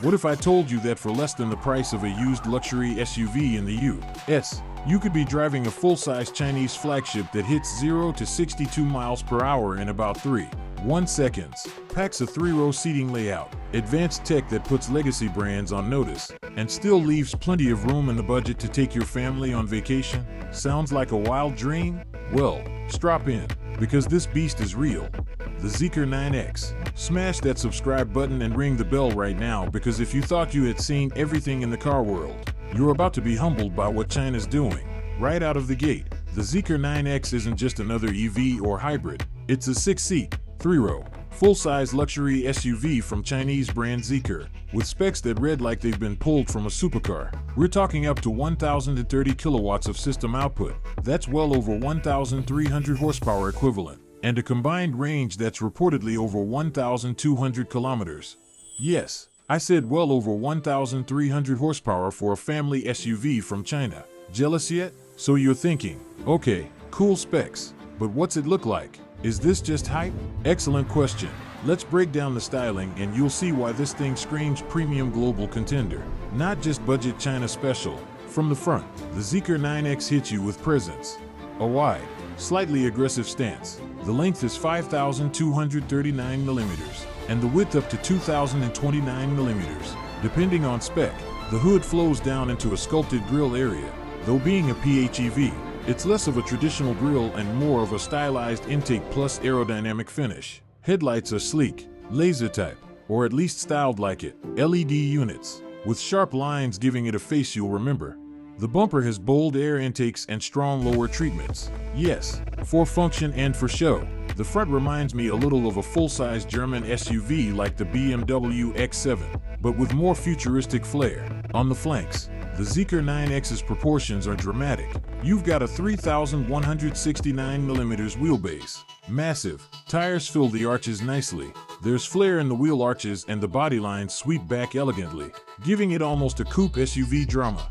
What if I told you that for less than the price of a used luxury SUV in the U.S., you could be driving a full-size Chinese flagship that hits 0 to 62 miles per hour in about 3.1 seconds, packs a 3-row seating layout, advanced tech that puts legacy brands on notice, and still leaves plenty of room in the budget to take your family on vacation? Sounds like a wild dream? Well, strap in, because this beast is real. The Zeekr 9X. Smash that subscribe button and ring the bell right now, because if you thought you had seen everything in the car world, you're about to be humbled by what China's doing. Right out of the gate, the Zeekr 9X isn't just another EV or hybrid. It's a 6-seat, 3-row, full-size luxury SUV from Chinese brand Zeekr, with specs that read like they've been pulled from a supercar. We're talking up to 1,030 kilowatts of system output. That's well over 1,300 horsepower equivalent, and a combined range that's reportedly over 1,200 kilometers. Yes, I said well over 1,300 horsepower for a family SUV from China. Jealous yet? So you're thinking, okay, cool specs, but what's it look like? Is this just hype? Excellent question. Let's break down the styling and you'll see why this thing screams premium global contender, not just budget China special. From the front, the Zeekr 9X hits you with presence. A wide, slightly aggressive stance. The length is 5,239 millimeters, and the width up to 2,029 millimeters. Depending on spec, the hood flows down into a sculpted grille area. Though being a PHEV, it's less of a traditional grille and more of a stylized intake plus aerodynamic finish. Headlights are sleek, laser type, or at least styled like it, LED units, with sharp lines giving it a face you'll remember. The bumper has bold air intakes and strong lower treatments. Yes, for function and for show. The front reminds me a little of a full-size German SUV like the BMW X7, but with more futuristic flair. On the flanks, the Zeekr 9X's proportions are dramatic. You've got a 3,169 millimeters wheelbase. Massive. Tires fill the arches nicely. There's flair in the wheel arches and the body lines sweep back elegantly, giving it almost a coupe SUV drama.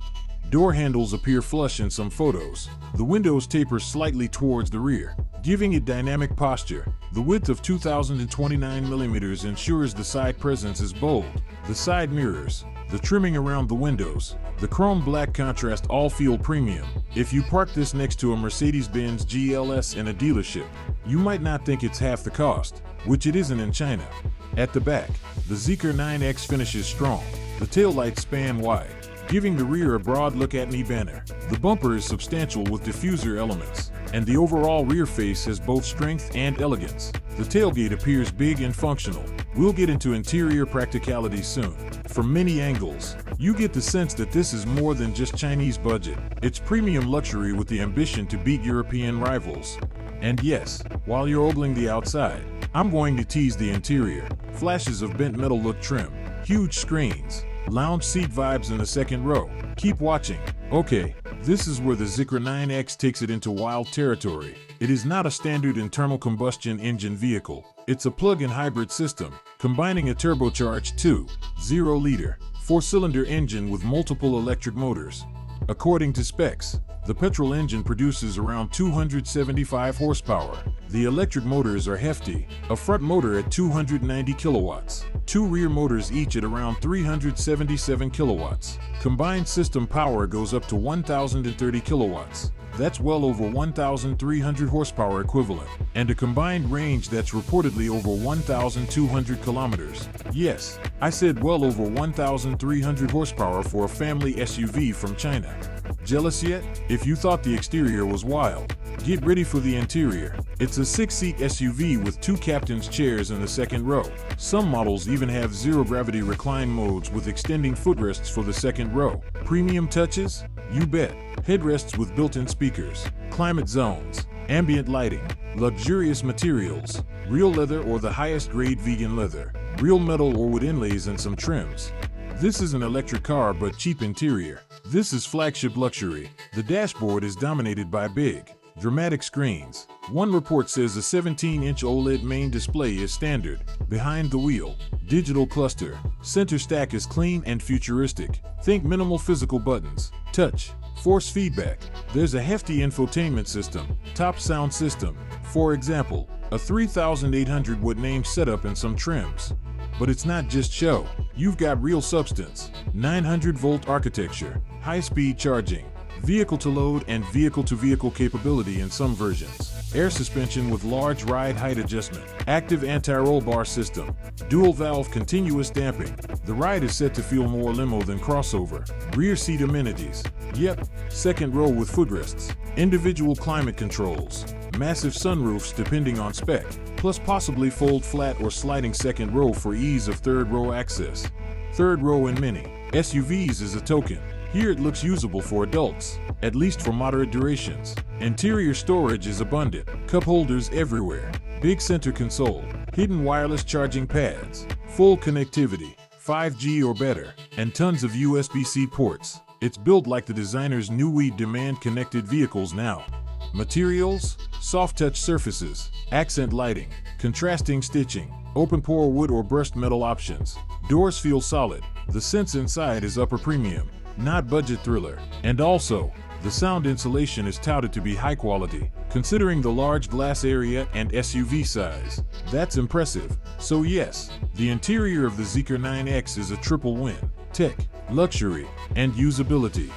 Door handles appear flush in some photos. The windows taper slightly towards the rear, giving it dynamic posture. The width of 2,029 millimeters ensures the side presence is bold. The side mirrors, the trimming around the windows, the chrome black contrast all feel premium. If you park this next to a Mercedes-Benz GLS in a dealership, you might not think it's half the cost, which it isn't in China. At the back, the Zeekr 9X finishes strong. The taillights span wide, giving the rear a broad look-at-me banner. The bumper is substantial with diffuser elements, and the overall rear face has both strength and elegance. The tailgate appears big and functional. We'll get into interior practicalities soon. From many angles, you get the sense that this is more than just Chinese budget. It's premium luxury with the ambition to beat European rivals. And yes, while you're ogling the outside, I'm going to tease the interior. Flashes of bent metal look trim, huge screens, lounge seat vibes in the second row. Keep watching. Okay, this is where the Zeekr 9X takes it into wild territory. It is not a standard internal combustion engine vehicle. It's a plug-in hybrid system, combining a turbocharged 2.0-liter, 4-cylinder engine with multiple electric motors. According to specs, the petrol engine produces around 275 horsepower. The electric motors are hefty, a front motor at 290 kilowatts, two rear motors each at around 377 kilowatts. Combined system power goes up to 1,030 kilowatts. That's well over 1,300 horsepower equivalent, and a combined range that's reportedly over 1,200 kilometers. Yes, I said well over 1,300 horsepower for a family SUV from China. Jealous yet? If you thought the exterior was wild, get ready for the interior. It's a 6-seat SUV with 2 captain's chairs in the second row. Some models even have zero-gravity recline modes with extending footrests for the second row. Premium touches? You bet. Headrests with built-in speakers, climate zones, ambient lighting, luxurious materials, real leather or the highest grade vegan leather, real metal or wood inlays and some trims. This is an electric car but cheap interior. This is flagship luxury. The dashboard is dominated by big, dramatic screens. One report says a 17-inch OLED main display is standard. Behind the wheel, digital cluster. Center stack is clean and futuristic. Think minimal physical buttons. Touch. Force feedback. There's a hefty infotainment system. Top sound system. For example, a 3,800 watt name setup and some trims. But it's not just show. You've got real substance. 900-volt architecture, high-speed charging, vehicle-to-load and vehicle-to-vehicle capability in some versions, air suspension with large ride height adjustment, active anti-roll bar system, dual-valve continuous damping. The ride is set to feel more limo than crossover. Rear seat amenities. Yep, second row with footrests, individual climate controls, massive sunroofs depending on spec, plus possibly fold flat or sliding second row for ease of third row access. Third row in many SUVs is a token. Here it looks usable for adults, at least for moderate durations. Interior storage is abundant, cup holders everywhere, big center console, hidden wireless charging pads, full connectivity, 5G or better, and tons of USB-C ports. It's built like the designer's new we demand connected vehicles now. Materials, soft touch surfaces, accent lighting, contrasting stitching, open pore wood or brushed metal options. Doors feel solid. The sense inside is upper premium, not budget thriller. And also, the sound insulation is touted to be high quality, considering the large glass area and SUV size. That's impressive. So yes, the interior of the Zeekr 9X is a triple win. Tech, luxury, and usability.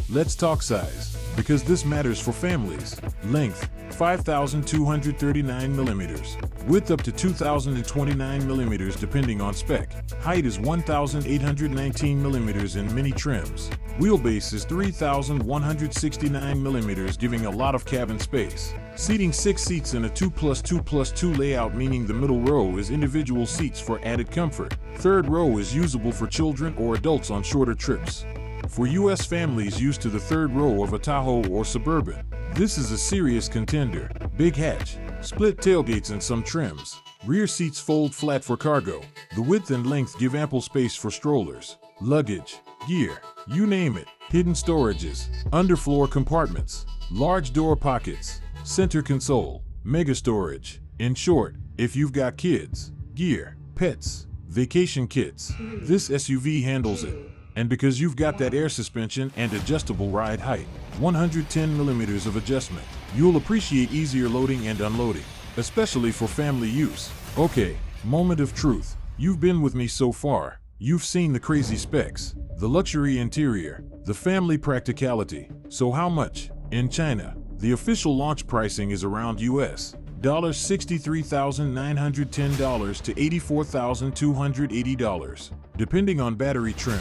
Let's talk size, because this matters for families. Length, 5,239 millimeters. Width up to 2,029 millimeters depending on spec. Height is 1,819 millimeters in many trims. Wheelbase is 3,169 millimeters, giving a lot of cabin space. Seating 6 seats in a 2+2+2 layout, meaning the middle row is individual seats for added comfort. Third row is usable for children or adults on shorter trips. For US families used to the third row of a Tahoe or Suburban, this is a serious contender. Big hatch, split tailgates in some trims. Rear seats fold flat for cargo. The width and length give ample space for strollers, luggage, gear, you name it. Hidden storages, underfloor compartments, large door pockets, center console, mega storage. In short, if you've got kids, gear, pets, vacation kits, this SUV handles it. And because you've got that air suspension and adjustable ride height, 110 millimeters of adjustment, you'll appreciate easier loading and unloading, especially for family use. Okay, moment of truth. You've been with me so far. You've seen the crazy specs, the luxury interior, the family practicality. So how much? In China, the official launch pricing is around US $63,910 to $84,280, depending on battery trim.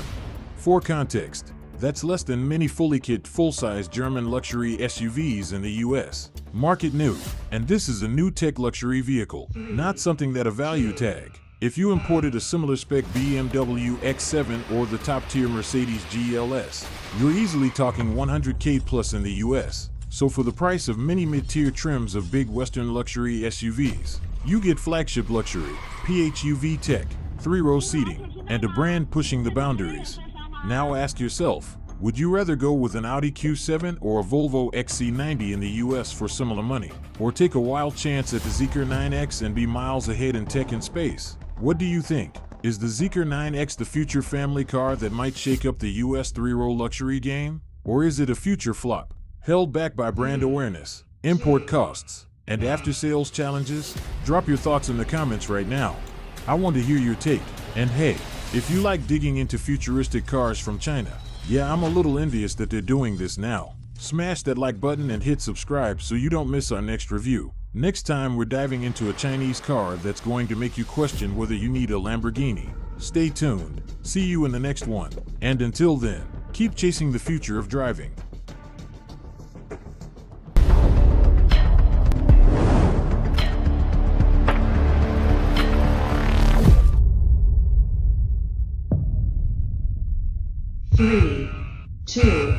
For context, that's less than many fully kit full-size German luxury SUVs in the US. Market new, and this is a new tech luxury vehicle, not something that a value tag. If you imported a similar spec BMW X7 or the top-tier Mercedes GLS, you're easily talking 100K plus in the US. So for the price of many mid-tier trims of big Western luxury SUVs, you get flagship luxury, PHEV tech, 3-row seating, and a brand pushing the boundaries. Now ask yourself, would you rather go with an Audi Q7 or a Volvo XC90 in the US for similar money? Or take a wild chance at the Zeekr 9X and be miles ahead in tech and space? What do you think? Is the Zeekr 9X the future family car that might shake up the US 3-row luxury game? Or is it a future flop, held back by brand awareness, import costs, and after-sales challenges? Drop your thoughts in the comments right now. I want to hear your take. And hey, if you like digging into futuristic cars from China, yeah, I'm a little envious that they're doing this now. Smash that like button and hit subscribe so you don't miss our next review. Next time we're diving into a Chinese car that's going to make you question whether you need a Lamborghini. Stay tuned. See you in the next one. And until then, keep chasing the future of driving. Three, two,